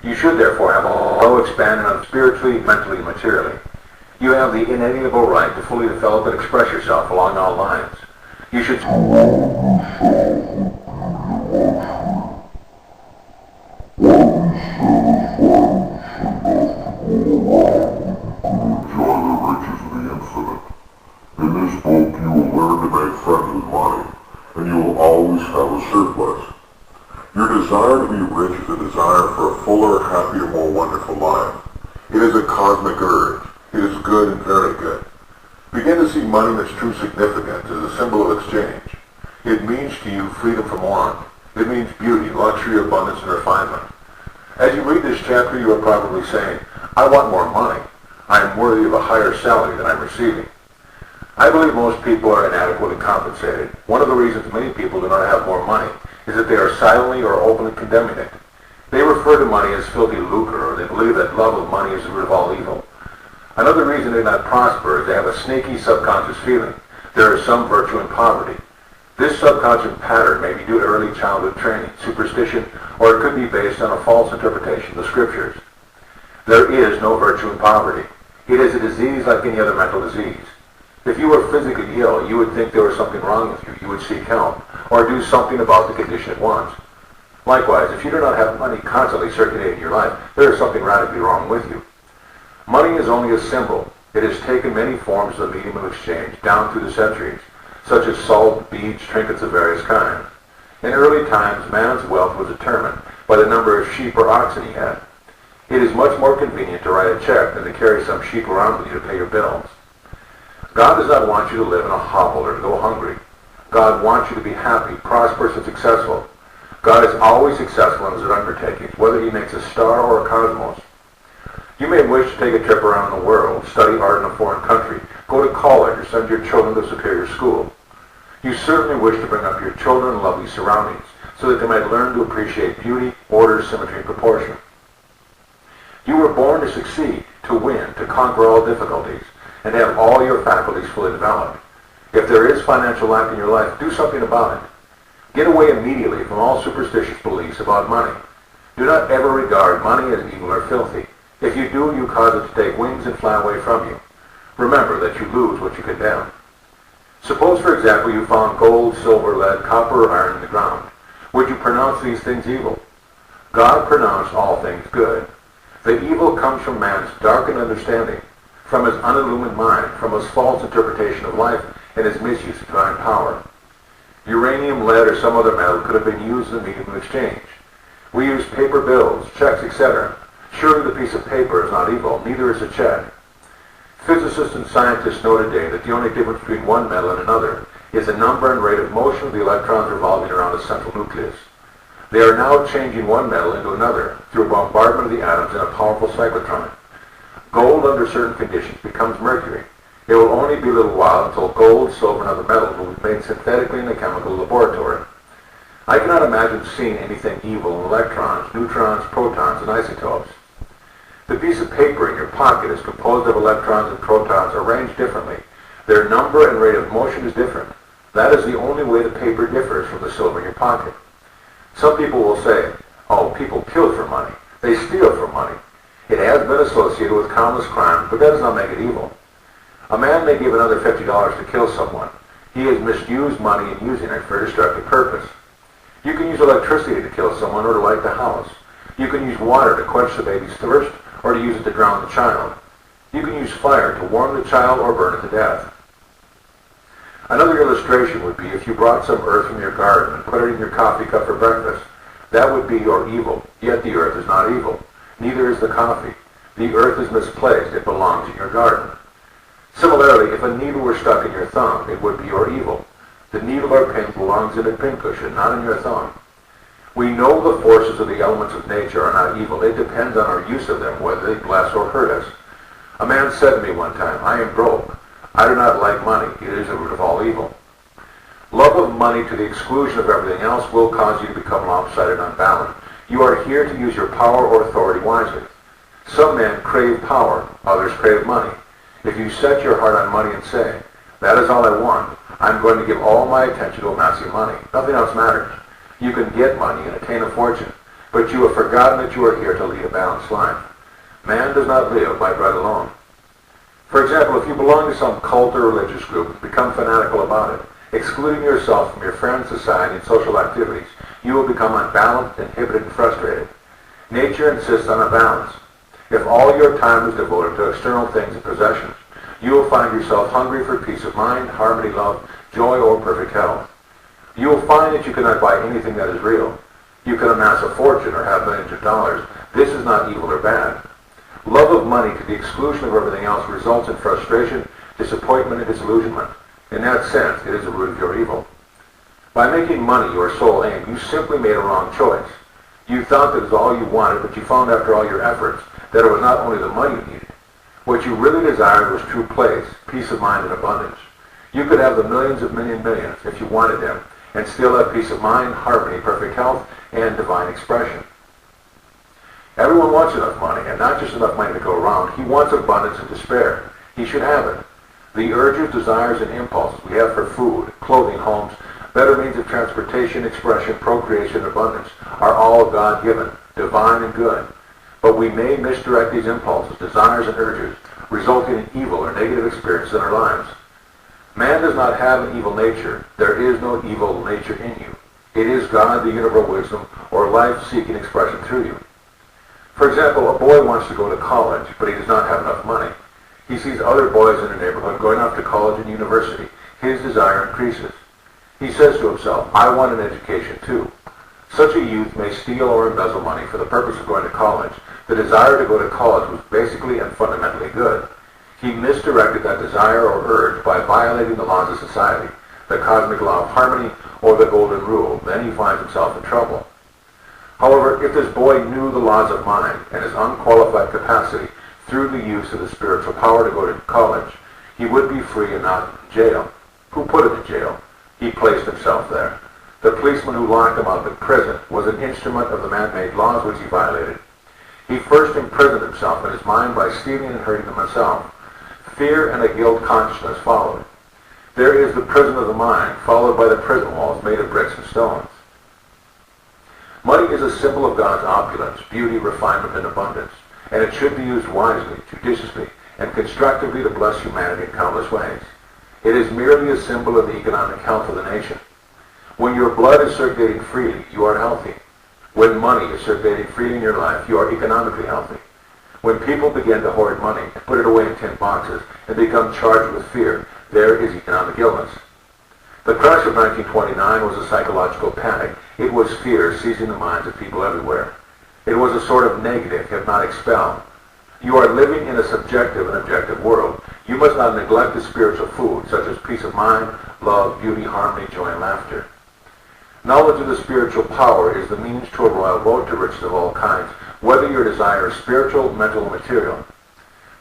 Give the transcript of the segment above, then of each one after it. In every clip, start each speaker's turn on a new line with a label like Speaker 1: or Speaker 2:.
Speaker 1: You should therefore have a low expanded spiritually, mentally, materially. You have the inalienable right to fully develop and express yourself along all lines. You should
Speaker 2: enjoy the riches of the infinite. In this book you will learn to make friends with money, and you will always have a surplus. Your desire to be rich is a desire for a fuller, happier, more wonderful life. It is a cosmic urge. It is good and very good. Begin to see money in its true significance as a symbol of exchange. It means to you freedom from want. It means beauty, luxury, abundance, and refinement. As you read this chapter, you are probably saying, I want more money. I am worthy of a higher salary than I'm receiving. I believe most people are inadequately compensated. One of the reasons many people do not have more money is that they are silently or openly condemning it. They refer to money as filthy lucre, or they believe that love of money is the root of all evil. Another reason they do not prosper is they have a sneaky subconscious feeling there is some virtue in poverty. This subconscious pattern may be due to early childhood training, superstition, or it could be based on a false interpretation of the scriptures. There is no virtue in poverty. It is a disease like any other mental disease. If you were physically ill, you would think there was something wrong with you. You would seek help, or do something about the condition at once. Likewise, if you do not have money constantly circulating in your life, there is something radically wrong with you. Money is only a symbol. It has taken many forms as a medium of exchange down through the centuries, such as salt, beads, trinkets of various kinds. In early times, man's wealth was determined by the number of sheep or oxen he had. It is much more convenient to write a check than to carry some sheep around with you to pay your bills. God does not want you to live in a hovel or to go hungry. God wants you to be happy, prosperous, and successful. God is always successful in his undertakings, whether he makes a star or a cosmos. You may wish to take a trip around the world, study art in a foreign country, go to college, or send your children to a superior school. You certainly wish to bring up your children in lovely surroundings, so that they might learn to appreciate beauty, order, symmetry, and proportion. You were born to succeed, to win, to conquer all difficulties, and to have all your faculties fully developed. If there is financial lack in your life, do something about it. Get away immediately from all superstitious beliefs about money. Do not ever regard money as evil or filthy. If you do, you cause it to take wings and fly away from you. Remember that you lose what you condemn. Suppose, for example, you found gold, silver, lead, copper, or iron in the ground. Would you pronounce these things evil? God pronounced all things good. The evil comes from man's darkened understanding, from his unillumined mind, from his false interpretation of life, and his misuse of divine power. Uranium, lead, or some other metal could have been used as a medium of exchange. We use paper bills, checks, etc. Surely the piece of paper is not evil, neither is a check. Physicists and scientists know today that the only difference between one metal and another is the number and rate of motion of the electrons revolving around a central nucleus. They are now changing one metal into another through a bombardment of the atoms in a powerful cyclotron. Gold under certain conditions becomes mercury. It will only be a little while until gold, silver, and other metals will be made synthetically in a chemical laboratory. I cannot imagine seeing anything evil in electrons, neutrons, protons, and isotopes. The piece of paper in your pocket is composed of electrons and protons arranged differently. Their number and rate of motion is different. That is the only way the paper differs from the silver in your pocket. Some people will say, oh, people kill for money. They steal for money. It has been associated with countless crimes, but that does not make it evil. A man may give another $50 to kill someone. He has misused money and using it for a destructive purpose. You can use electricity to kill someone or to light the house. You can use water to quench the baby's thirst or to use it to drown the child. You can use fire to warm the child or burn it to death. Another illustration would be if you brought some earth from your garden and put it in your coffee cup for breakfast. That would be your evil, yet the earth is not evil. Neither is the coffee. The earth is misplaced. It belongs in your garden. Similarly, if a needle were stuck in your thumb, it would be your evil. The needle or pin belongs in a pincushion, not in your thumb. We know the forces of the elements of nature are not evil. It depends on our use of them, whether they bless or hurt us. A man said to me one time, I am broke. I do not like money. It is the root of all evil. Love of money to the exclusion of everything else will cause you to become lopsided and unbalanced. You are here to use your power or authority wisely. Some men crave power, others crave money. If you set your heart on money and say, that is all I want, I'm going to give all my attention to amassing money. Nothing else matters. You can get money and attain a fortune,
Speaker 1: but you have forgotten that you are here to lead a balanced life. Man does not live by bread alone. For example, if you belong to some cult or religious group and become fanatical about it, excluding yourself from your friends, society, and social activities, you will become unbalanced, inhibited, and frustrated. Nature insists on a balance. If all your time is devoted to external things and possessions, you will find yourself hungry for peace of mind, harmony, love, joy, or perfect health. You will find that you cannot buy anything that is real. You can amass a fortune or have millions of dollars. This is not evil or bad. Love of money to the exclusion of everything else results in frustration, disappointment, and disillusionment. In that sense, it is the root of your evil. By making money your sole aim, you simply made a wrong choice. You thought that it was all you wanted, but you found after all your efforts that it was not only the money you needed. What you really desired was true place, peace of mind, and abundance. You could have the millions of millions if you wanted them, and still have peace of mind, harmony, perfect health, and divine expression. Everyone wants enough money, and not just enough money to go around. He wants abundance and despair. He should have it. The urges, desires, and impulses we have for food, clothing, homes, better means of transportation, expression, procreation, and abundance are all God-given, divine, and good. But we may misdirect these impulses, desires, and urges, resulting in evil or negative experiences in our lives. Man does not have an evil nature. There is no evil nature in you. It is God, the universal wisdom, or life-seeking expression through you. For example, a boy wants to go to college, but he does not have enough money. He sees other boys in the neighborhood going off to college and university. His desire increases. He says to himself, I want an education too. Such a youth may steal or embezzle money for the purpose of going to college. The desire to go to college was basically and fundamentally good. He misdirected that desire or urge by violating the laws of society, the cosmic law of harmony, or the golden rule. Then he finds himself in trouble. However, if this boy knew the laws of mind and his unqualified capacity through the use of the spiritual power to go to college, he would be free and not in jail. Who put him in jail? He placed himself there. The policeman who locked him up in prison was an instrument of the man-made laws which he violated. He first imprisoned himself in his mind by stealing and hurting himself. Fear and a guilt consciousness followed. There is the prison of the mind, followed by the prison walls made of bricks and stones. Money is a symbol of God's opulence, beauty, refinement, and abundance, and it should be used wisely, judiciously, and constructively to bless humanity in countless ways. It is merely a symbol of the economic health of the nation. When your blood is circulating freely, you are healthy. When money is circulating freely in your life, you are economically healthy. When people begin to hoard money, put it away in tin boxes, and become charged with fear, there is economic illness. The crash of 1929 was a psychological panic. It was fear seizing the minds of people everywhere. It was a sort of negative, hypnotic spell. You are living in a subjective and objective world. You must not neglect the spiritual food, such as peace of mind, love, beauty, harmony, joy, and laughter. Knowledge of the spiritual power is the means to a royal road to riches of all kinds, whether your desire is spiritual, mental, or material.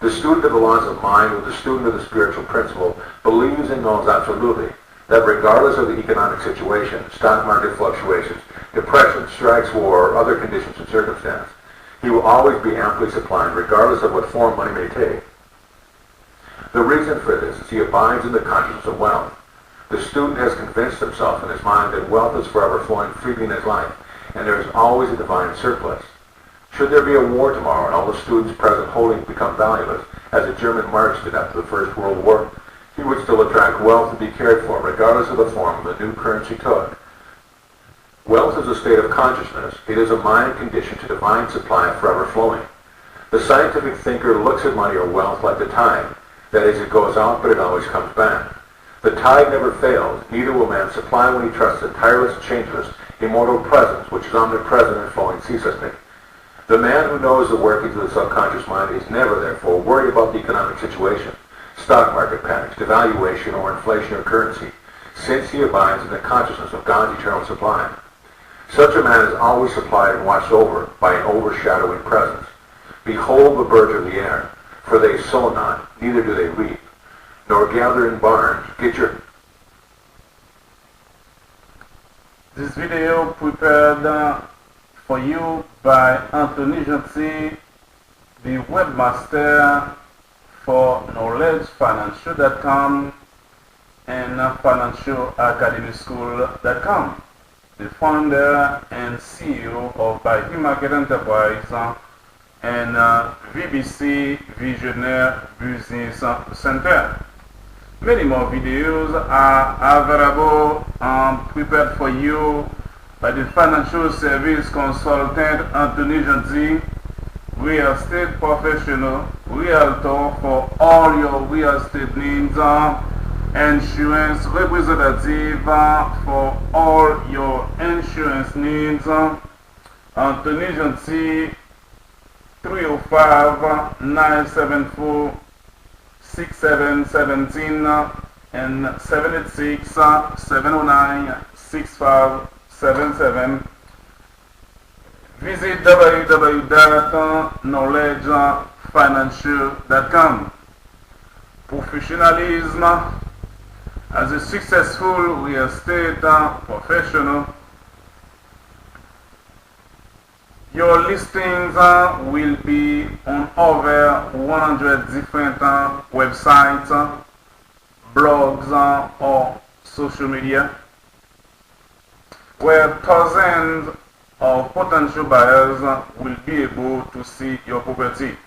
Speaker 1: The student of the laws of mind, or the student of the spiritual principle, believes and knows absolutely that regardless of the economic situation, stock market fluctuations, depression, strikes, war, or other conditions and circumstances, he will always be amply supplied regardless of what form money may take. The reason for this is he abides in the consciousness of wealth. The student has convinced himself in his mind that wealth is forever flowing freely in his life, and there is always a divine surplus. Should there be a war tomorrow and all the student's present holdings become valueless, as the German march did after the First World War, he would still attract wealth and be cared for, regardless of the form the new currency took. Wealth is a state of consciousness. It is a mind conditioned to divine supply of forever flowing. The scientific thinker looks at money or wealth like the tide. That is, it goes out, but it always comes back. The tide never fails, neither will man supply when he trusts in tireless, changeless, immortal presence, which is omnipresent and flowing ceaselessly. The man who knows the workings of the subconscious mind is never, therefore, worried about the economic situation, stock market panics, devaluation, or inflation of currency, since he abides in the consciousness of God's eternal supply. Such a man is always supplied and watched over by an overshadowing presence. Behold the birds of the air, for they sow not, neither do they reap, nor gather in barns. Get your...
Speaker 3: This video prepared for you by Anthony Gentil, the webmaster for KnowledgeFinancial.com and FinancialAcademySchool.com. the founder and CEO of By E-Market Enterprise and VBC Visionaire Business Center. Many more videos are available prepared for you by the financial service consultant Anthony Gentil, real estate professional, realtor for all your real estate needs, insurance representative for all your insurance needs. Anthony Gentil, 305-974-6717 and 786-709-6577. Visit www.knowledgefinancial.com. Professionalism. As a successful real estate professional, your listings will be on over 100 different websites, blogs, or social media, where thousands of potential buyers will be able to see your property.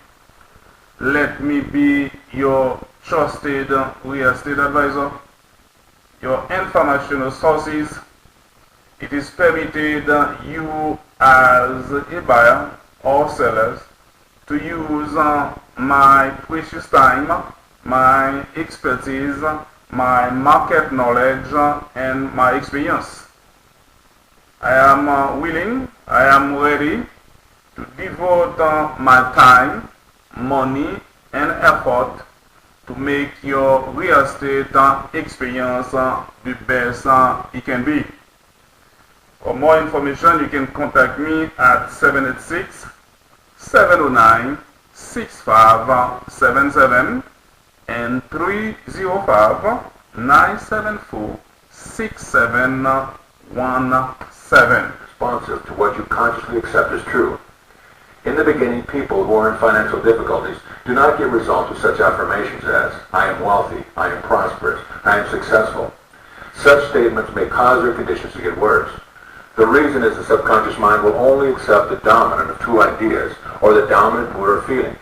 Speaker 3: Let me be your trusted real estate advisor, your informational sources. It is permitted you as a buyer or sellers to use my precious time, my expertise, my market knowledge, and my experience. I am willing, I am ready to devote my time, money, and effort to make your real estate experience the best it can be. For more information, you can contact me at 786-709-6577 and 305-974-6717.
Speaker 1: Responsive to what you consciously accept as true. In the beginning, people who are in financial difficulties do not get results with such affirmations as, I am wealthy, I am prosperous, I am successful. Such statements may cause their conditions to get worse. The reason is the subconscious mind will only accept the dominant of two ideas, or the dominant mood or feeling.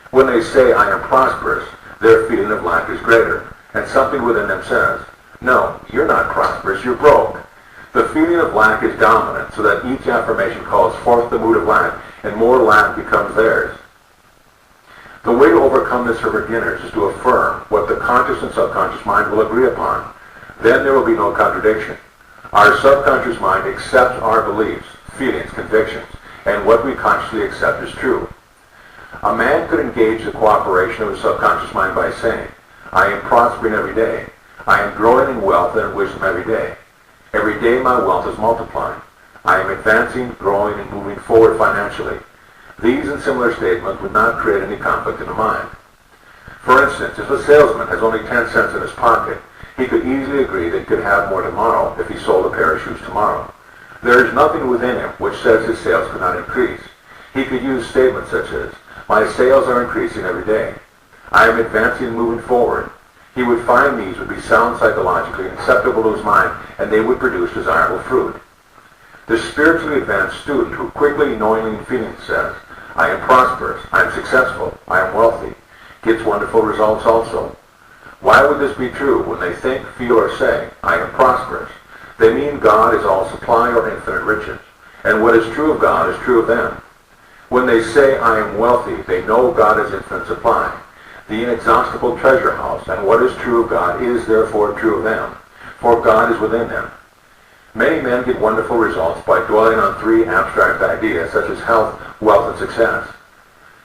Speaker 1: When they say, I am prosperous, their feeling of lack is greater, and something within them says, no, you're not prosperous, you're broke. The feeling of lack is dominant, so that each affirmation calls forth the mood of lack, and more lack becomes theirs. The way to overcome this for beginners is to affirm what the conscious and subconscious mind will agree upon. Then there will be no contradiction. Our subconscious mind accepts our beliefs, feelings, convictions, and what we consciously accept as true. A man could engage the cooperation of his subconscious mind by saying, I am prospering every day. I am growing in wealth and wisdom every day. Every day my wealth is multiplying. I am advancing, growing, and moving forward financially. These and similar statements would not create any conflict in the mind. For instance, if a salesman has only 10 cents in his pocket, he could easily agree that he could have more tomorrow if he sold a pair of shoes tomorrow. There is nothing within him which says his sales could not increase. He could use statements such as, my sales are increasing every day. I am advancing and moving forward. He would find these would be sound psychologically and acceptable to his mind, and they would produce desirable fruit. The spiritually advanced student who quickly, knowingly, and feeling says, I am prosperous, I am successful, I am wealthy, gets wonderful results also. Why would this be true when they think, feel, or say, I am prosperous? They mean God is all supply or infinite riches, and what is true of God is true of them. When they say, I am wealthy, they know God is infinite supply, the inexhaustible treasure house, and what is true of God is therefore true of them, for God is within them. Many men get wonderful results by dwelling on three abstract ideas, such as health, wealth, and success.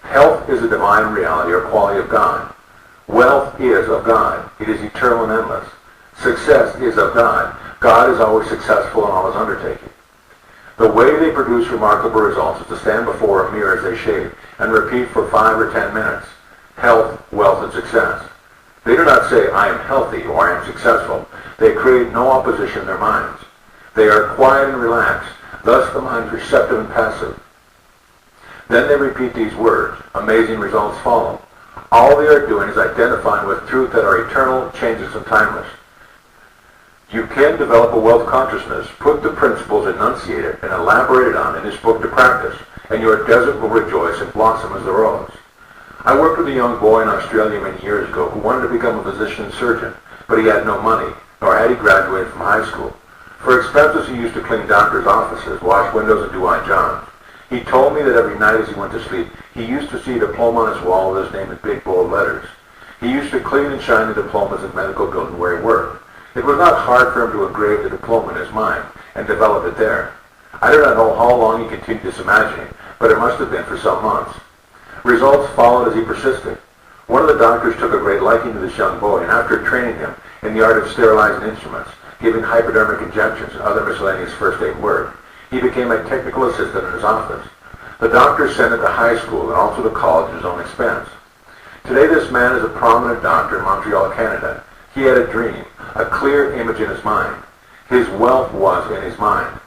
Speaker 1: Health is a divine reality or quality of God. Wealth is of God. It is eternal and endless. Success is of God. God is always successful in all his undertaking. The way they produce remarkable results is to stand before a mirror as they shave and repeat for 5 or 10 minutes, health, wealth, and success. They do not say, I am healthy or I am successful. They create no opposition in their minds. They are quiet and relaxed, thus the mind is receptive and passive. Then they repeat these words. Amazing results follow. All they are doing is identifying with truth that are eternal, changeless, and timeless. You can develop a wealth consciousness, put the principles enunciated and elaborated on in this book to practice, and your desert will rejoice and blossom as the rose. I worked with a young boy in Australia many years ago who wanted to become a physician and surgeon, but he had no money, nor had he graduated from high school. For expenses, he used to clean doctors' offices, wash windows, and do odd jobs. He told me that every night as he went to sleep, he used to see a diploma on his wall with his name in big bold letters. He used to clean and shine the diplomas in the medical building where he worked. It was not hard for him to engrave the diploma in his mind and develop it there. I do not know how long he continued this imagining, but it must have been for some months. Results followed as he persisted. One of the doctors took a great liking to this young boy, and after training him in the art of sterilizing instruments, giving hypodermic injections and other miscellaneous first aid work, he became a technical assistant in his office. The doctor sent him to high school and also to college at his own expense. Today this man is a prominent doctor in Montreal, Canada. He had a dream, a clear image in his mind. His wealth was in his mind.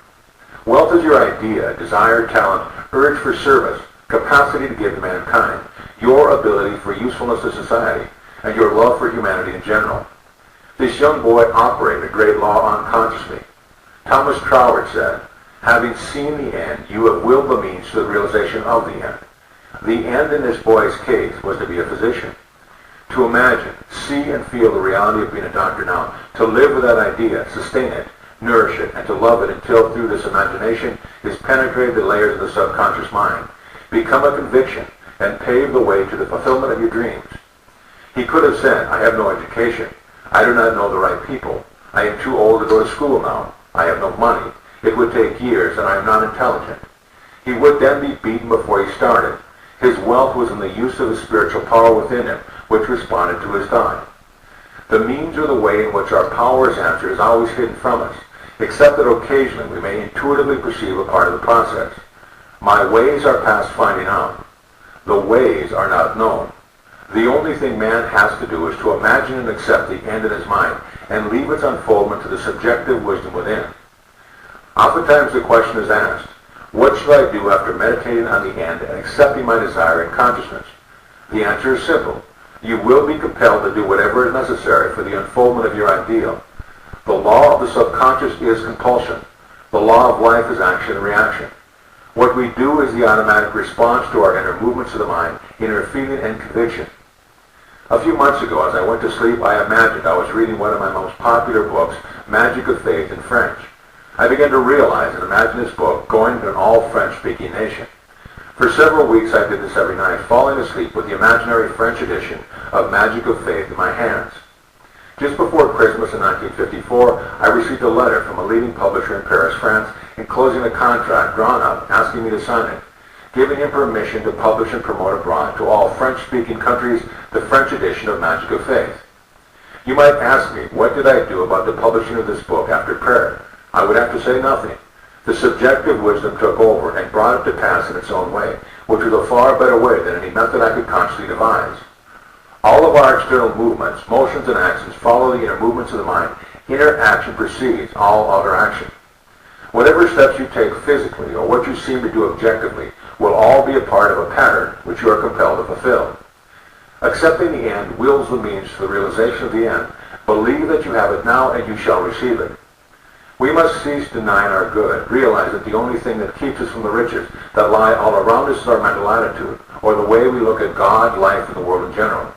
Speaker 1: Wealth is your idea, desire, talent, urge for service, capacity to give to mankind, your ability for usefulness to society, and your love for humanity in general. This young boy operated a great law unconsciously. Thomas Troward said, "Having seen the end, you have willed the means to the realization of the end." The end in this boy's case was to be a physician. To imagine, see and feel the reality of being a doctor now, to live with that idea, sustain it, nourish it, and to love it until through this imagination is penetrated the layers of the subconscious mind, become a conviction, and pave the way to the fulfillment of your dreams. He could have said, "I have no education. I do not know the right people. I am too old to go to school now. I have no money. It would take years, and I am not intelligent." He would then be beaten before he started. His wealth was in the use of the spiritual power within him, which responded to his thought. The means or the way in which our power is answered is always hidden from us, except that occasionally we may intuitively perceive a part of the process. My ways are past finding out. The ways are not known. The only thing man has to do is to imagine and accept the end in his mind and leave its unfoldment to the subjective wisdom within. Oftentimes the question is asked, what should I do after meditating on the end and accepting my desire in consciousness? The answer is simple. You will be compelled to do whatever is necessary for the unfoldment of your ideal. The law of the subconscious is compulsion. The law of life is action and reaction. What we do is the automatic response to our inner movements of the mind, inner feeling and conviction. A few months ago, as I went to sleep, I imagined I was reading one of my most popular books, Magic of Faith in French. I began to realize and imagine this book going to an all-French-speaking nation. For several weeks I did this every night, falling asleep with the imaginary French edition of Magic of Faith in my hands. Just before Christmas in 1954, I received a letter from a leading publisher in Paris, France, enclosing a contract drawn up asking me to sign it, giving him permission to publish and promote abroad to all French-speaking countries the French edition of Magic of Faith. You might ask me, what did I do about the publishing of this book after prayer? I would have to say nothing. The subjective wisdom took over and brought it to pass in its own way, which was a far better way than any method I could consciously devise. All of our external movements, motions, and actions follow the inner movements of the mind. Inner action precedes all outer action. Whatever steps you take physically or what you seem to do objectively will all be a part of a pattern which you are compelled to fulfill. Accepting the end wills the means to the realization of the end. Believe that you have it now and you shall receive it. We must cease denying our good, realize that the only thing that keeps us from the riches that lie all around us is our mental attitude, or the way we look at God, life, and the world in general.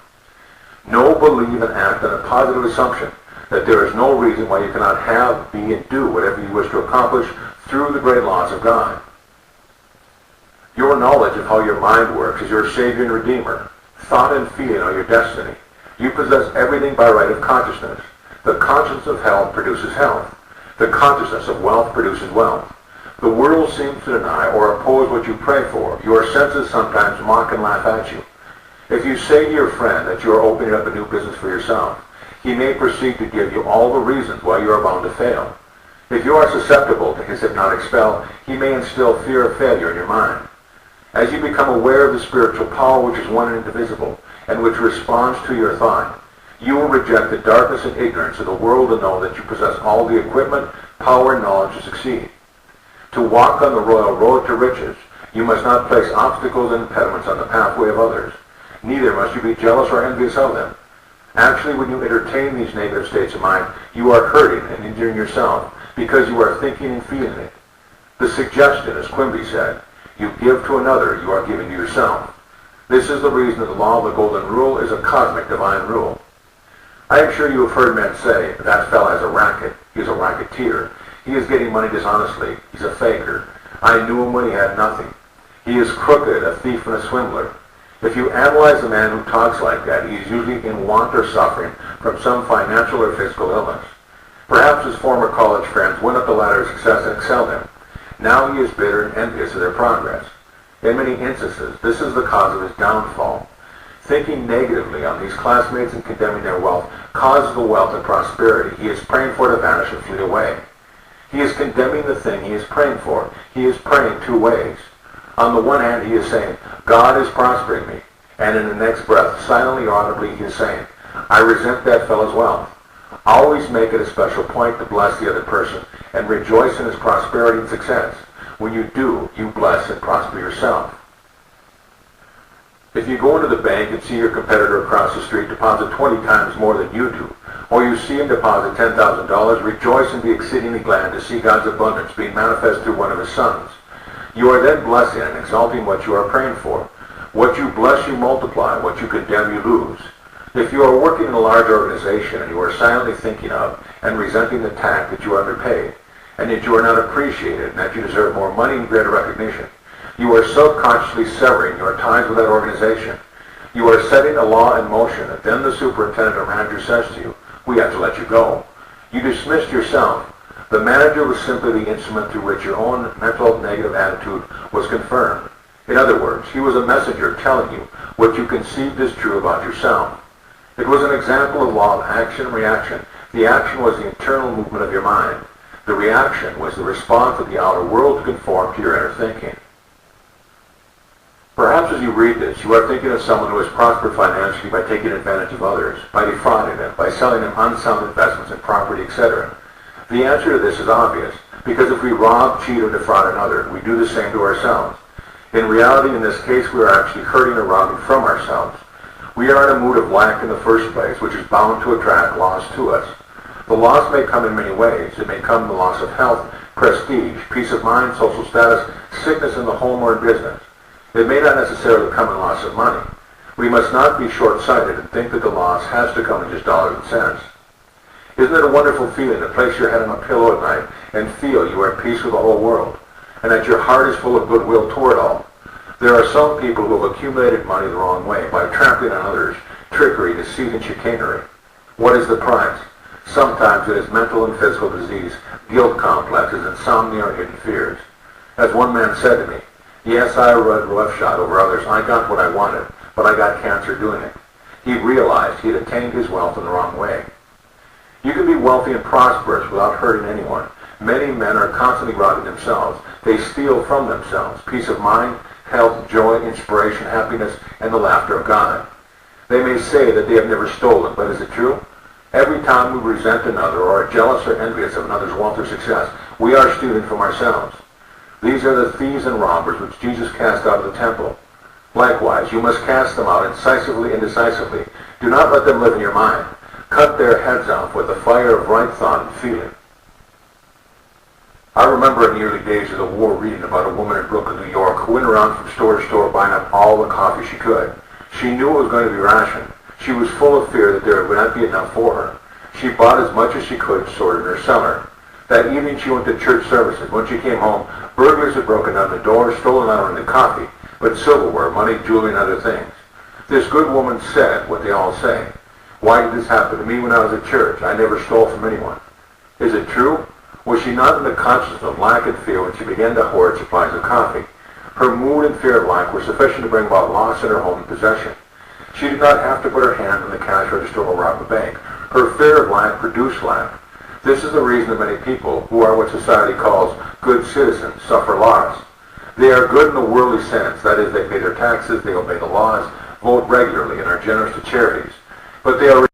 Speaker 1: Know, believe, and act on a positive assumption that there is no reason why you cannot have, be, and do whatever you wish to accomplish through the great laws of God. Your knowledge of how your mind works is your Savior and Redeemer. Thought and feeling are your destiny. You possess everything by right of consciousness. The consciousness of health produces health. The consciousness of wealth produces wealth. The world seems to deny or oppose what you pray for. Your senses sometimes mock and laugh at you. If you say to your friend that you are opening up a new business for yourself, he may proceed to give you all the reasons why you are bound to fail. If you are susceptible to his hypnotic spell, he may instill fear of failure in your mind. As you become aware of the spiritual power which is one and indivisible, and which responds to your thought, you will reject the darkness and ignorance of the world and know that you possess all the equipment, power, and knowledge to succeed. To walk on the royal road to riches, you must not place obstacles and impediments on the pathway of others. Neither must you be jealous or envious of them. Actually, when you entertain these negative states of mind, you are hurting and injuring yourself because you are thinking and feeling it. The suggestion, as Quimby said, you give to another, you are giving to yourself. This is the reason that the law of the golden rule is a cosmic divine rule. I am sure you have heard men say, that fellow has a racket, he is a racketeer, he is getting money dishonestly, he's a faker. I knew him when he had nothing. He is crooked, a thief and a swindler. If you analyze a man who talks like that, he is usually in want or suffering from some financial or physical illness. Perhaps his former college friends went up the ladder of success and excelled him. Now he is bitter and envious of their progress. In many instances, this is the cause of his downfall. Thinking negatively on these classmates and condemning their wealth causes the wealth and prosperity he is praying for to vanish and flee away. He is condemning the thing he is praying for. He is praying two ways. On the one hand, he is saying, God is prospering me. And in the next breath, silently or audibly, he is saying, I resent that fellow's wealth. Always make it a special point to bless the other person and rejoice in his prosperity and success. When you do, you bless and prosper yourself. If you go into the bank and see your competitor across the street deposit 20 times more than you do, or you see him deposit $10,000, rejoice and be exceedingly glad to see God's abundance being manifest through one of his sons. You are then blessing and exalting what you are praying for. What you bless, you multiply. What you condemn, you lose. If you are working in a large organization and you are silently thinking of and resenting the fact that you are underpaid, and that you are not appreciated, and that you deserve more money and greater recognition, you are subconsciously severing your ties with that organization. You are setting a law in motion that then the superintendent or manager says to you, we have to let you go. You dismissed yourself. The manager was simply the instrument through which your own mental negative attitude was confirmed. In other words, he was a messenger telling you what you conceived as true about yourself. It was an example of law of action and reaction. The action was the internal movement of your mind. The reaction was the response of the outer world to conform to your inner thinking. Perhaps as you read this, you are thinking of someone who has prospered financially by taking advantage of others, by defrauding them, by selling them unsound investments in property, etc. The answer to this is obvious, because if we rob, cheat, or defraud another, we do the same to ourselves. In reality, in this case, we are actually hurting or robbing from ourselves. We are in a mood of lack in the first place, which is bound to attract loss to us. The loss may come in many ways. It may come in the loss of health, prestige, peace of mind, social status, sickness in the home or in business. It may not necessarily come in loss of money. We must not be short-sighted and think that the loss has to come in just dollars and cents. Isn't it a wonderful feeling to place your head on a pillow at night and feel you are at peace with the whole world, and that your heart is full of goodwill toward all? There are some people who have accumulated money the wrong way by trampling on others, trickery, deceit, and chicanery. What is the price? Sometimes it is mental and physical disease, guilt complexes, insomnia, or hidden fears. As one man said to me, yes, I rode roughshod over others. I got what I wanted, but I got cancer doing it. He realized he had attained his wealth in the wrong way. You can be wealthy and prosperous without hurting anyone. Many men are constantly robbing themselves. They steal from themselves peace of mind, health, joy, inspiration, happiness, and the laughter of God. They may say that they have never stolen, but is it true? Every time we resent another or are jealous or envious of another's wealth or success, we are stealing from ourselves. These are the thieves and robbers which Jesus cast out of the temple. Likewise, you must cast them out incisively and decisively. Do not let them live in your mind. Cut their heads off with the fire of right thought and feeling. I remember in the early days of the war reading about a woman in Brooklyn, New York, who went around from store to store buying up all the coffee she could. She knew it was going to be rationed. She was full of fear that there would not be enough for her. She bought as much as she could stored in her cellar. That evening she went to church services. When she came home, burglars had broken down the door, stolen not only the coffee, but silverware, money, jewelry, and other things. This good woman said what they all say. Why did this happen to me when I was at church? I never stole from anyone. Is it true? Was she not in the consciousness of lack and fear when she began to hoard supplies of coffee? Her mood and fear of lack were sufficient to bring about loss in her home and possession. She did not have to put her hand on the cash register or rob a bank. Her fear of lack produced lack. This is the reason that many people, who are what society calls good citizens, suffer loss. They are good in the worldly sense, that is, they pay their taxes, they obey the laws, vote regularly, and are generous to charities. But they are